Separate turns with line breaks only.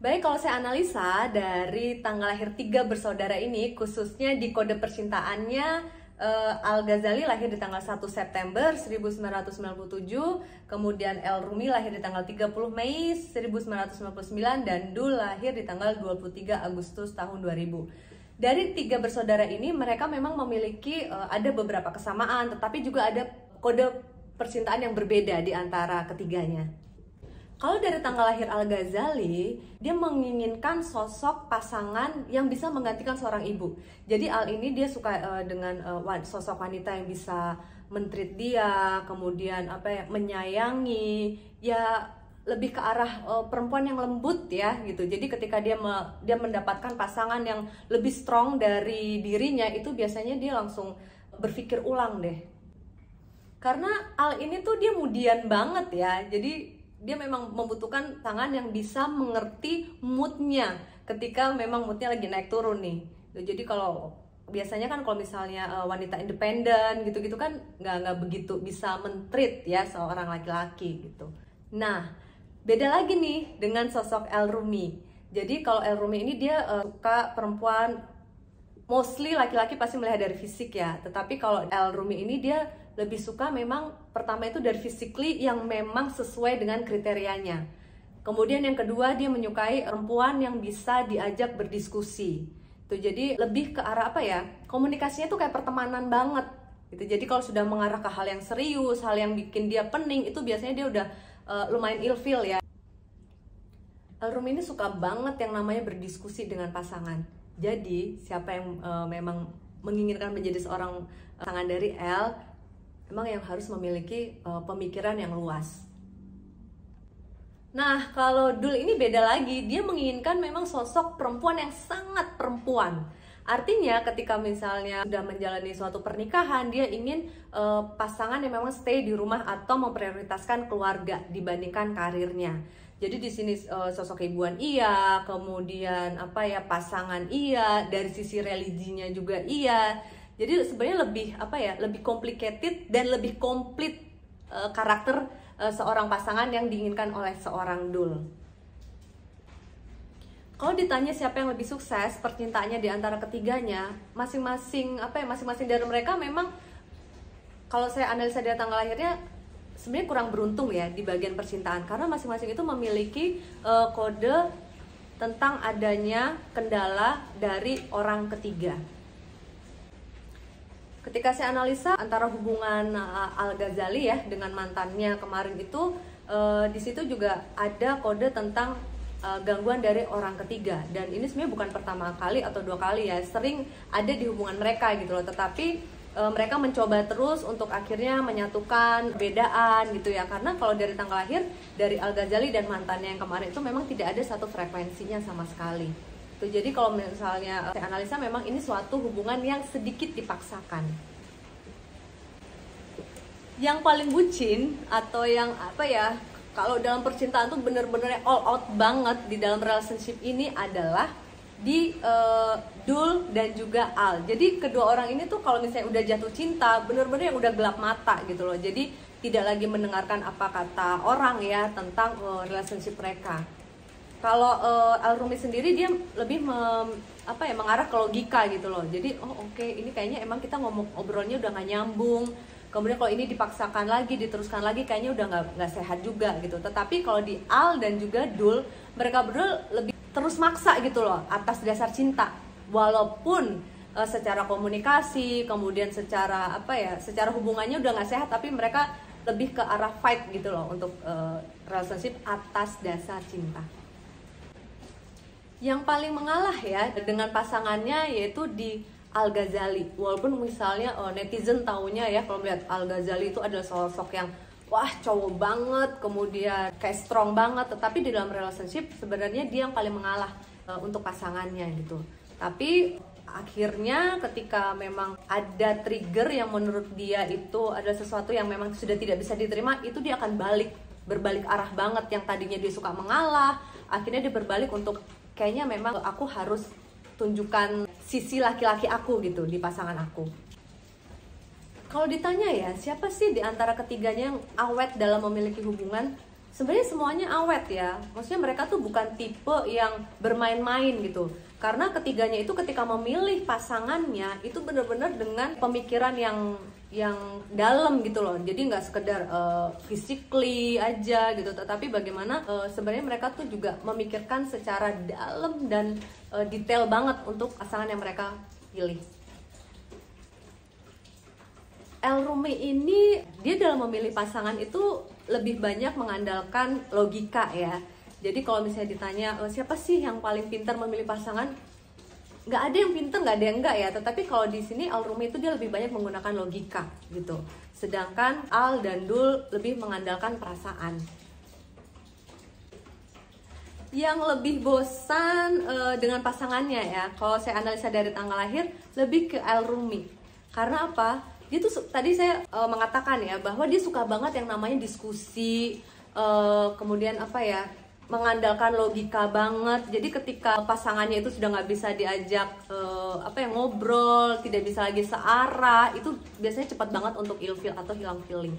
Baik, kalau saya analisa dari tanggal lahir tiga bersaudara ini, khususnya di kode percintaannya, Al-Ghazali lahir di tanggal 1 September 1997, kemudian El-Rumi lahir di tanggal 30 Mei 1999, dan Dul lahir di tanggal 23 Agustus tahun 2000. Dari tiga bersaudara ini, mereka memang memiliki ada beberapa kesamaan, tetapi juga ada kode percintaan yang berbeda di antara ketiganya. Kalau dari tanggal lahir Al-Ghazali, dia menginginkan sosok pasangan yang bisa menggantikan seorang ibu. Jadi Al ini dia suka dengan sosok wanita yang bisa men-treat dia, kemudian menyayangi, ya lebih ke arah perempuan yang lembut ya gitu. Jadi ketika dia mendapatkan pasangan yang lebih strong dari dirinya, itu biasanya dia langsung berpikir ulang deh. Karena Al ini tuh dia mudian banget ya. Jadi dia memang membutuhkan tangan yang bisa mengerti moodnya ketika memang moodnya lagi naik turun nih. Jadi kalau biasanya kan kalau misalnya wanita independen gitu-gitu kan nggak begitu bisa men-treat ya seorang laki-laki gitu. Nah, beda lagi nih dengan sosok El-Rumi. Jadi kalau El-Rumi ini dia suka perempuan, mostly laki-laki pasti melihat dari fisik ya. Tetapi kalau El-Rumi ini dia lebih suka memang pertama itu dari physically yang memang sesuai dengan kriterianya. Kemudian yang kedua, dia menyukai perempuan yang bisa diajak berdiskusi. Itu jadi lebih ke arah komunikasinya tuh kayak pertemanan banget. Gitu. Jadi kalau sudah mengarah ke hal yang serius, hal yang bikin dia pening, itu biasanya dia udah lumayan ilfeel ya. El-Rumi ini suka banget yang namanya berdiskusi dengan pasangan. Jadi siapa yang memang menginginkan menjadi seorang pasangan dari El, memang yang harus memiliki pemikiran yang luas. Nah, kalau Dul ini beda lagi, dia menginginkan memang sosok perempuan yang sangat perempuan. Artinya ketika misalnya sudah menjalani suatu pernikahan, dia ingin pasangan yang memang stay di rumah atau memprioritaskan keluarga dibandingkan karirnya. Jadi di sini sosok ibuan iya, kemudian pasangan iya, dari sisi religinya juga iya. Jadi sebenarnya lebih complicated dan lebih komplit karakter seorang pasangan yang diinginkan oleh seorang Dul. Kalau ditanya siapa yang lebih sukses percintaannya di antara ketiganya, masing-masing dari mereka memang kalau saya analisa dari tanggal lahirnya sebenarnya kurang beruntung ya di bagian percintaan, karena masing-masing itu memiliki kode tentang adanya kendala dari orang ketiga. Ketika saya analisa antara hubungan Al-Ghazali ya dengan mantannya kemarin itu, di situ juga ada kode tentang gangguan dari orang ketiga, dan ini sebenarnya bukan pertama kali atau dua kali ya, sering ada di hubungan mereka gitu loh. Tetapi mereka mencoba terus untuk akhirnya menyatukan perbedaan gitu ya, karena kalau dari tanggal lahir dari Al-Ghazali dan mantannya yang kemarin itu memang tidak ada satu frekuensinya sama sekali. Jadi kalau misalnya saya analisa memang ini suatu hubungan yang sedikit dipaksakan. Yang paling bucin atau yang kalau dalam percintaan tuh bener-bener all out banget di dalam relationship ini adalah di Dul dan juga Al. Jadi kedua orang ini tuh kalau misalnya udah jatuh cinta, bener-bener yang udah gelap mata gitu loh. Jadi tidak lagi mendengarkan apa kata orang ya tentang relationship mereka. Kalau Al-Rumi sendiri dia lebih mengarah ke logika gitu loh. Jadi oke, ini kayaknya emang kita obrolnya udah nggak nyambung. Kemudian kalau ini dipaksakan lagi, diteruskan lagi, kayaknya udah nggak sehat juga gitu. Tetapi kalau di Al dan juga Dul, mereka berdua lebih terus maksa gitu loh atas dasar cinta. Walaupun secara komunikasi, kemudian secara secara hubungannya udah nggak sehat, tapi mereka lebih ke arah fight gitu loh untuk relationship atas dasar cinta. Yang paling mengalah ya dengan pasangannya yaitu di Al-Ghazali. Walaupun misalnya netizen taunya ya kalau melihat Al-Ghazali itu adalah sosok yang wah cowok banget, kemudian kayak strong banget, tetapi di dalam relationship sebenarnya dia yang paling mengalah untuk pasangannya gitu. Tapi akhirnya ketika memang ada trigger yang menurut dia itu adalah sesuatu yang memang sudah tidak bisa diterima, itu dia akan berbalik arah banget. Yang tadinya dia suka mengalah, akhirnya dia berbalik untuk kayaknya memang aku harus tunjukkan sisi laki-laki aku gitu di pasangan aku. Kalau ditanya ya, siapa sih di antara ketiganya yang awet dalam memiliki hubungan? Sebenarnya semuanya awet ya, maksudnya mereka tuh bukan tipe yang bermain-main gitu. Karena ketiganya itu ketika memilih pasangannya itu benar-benar dengan pemikiran yang dalam gitu loh. Jadi nggak sekedar physically aja gitu, tetapi bagaimana sebenarnya mereka tuh juga memikirkan secara dalam dan detail banget untuk pasangan yang mereka pilih. El Rumi ini dia dalam memilih pasangan itu lebih banyak mengandalkan logika ya. Jadi kalau misalnya ditanya siapa sih yang paling pintar memilih pasangan, nggak ada yang pintar, nggak ada yang enggak ya. Tetapi kalau di sini Al Rumi itu dia lebih banyak menggunakan logika gitu. Sedangkan Al dan Dul lebih mengandalkan perasaan. Yang lebih bosan dengan pasangannya ya, kalau saya analisa dari tanggal lahir lebih ke Al Rumi. Karena apa? Dia tuh tadi saya mengatakan ya bahwa dia suka banget yang namanya diskusi, kemudian apa ya, mengandalkan logika banget. Jadi ketika pasangannya itu sudah nggak bisa diajak ngobrol, tidak bisa lagi searah, itu biasanya cepat banget untuk ilfil atau hilang feeling.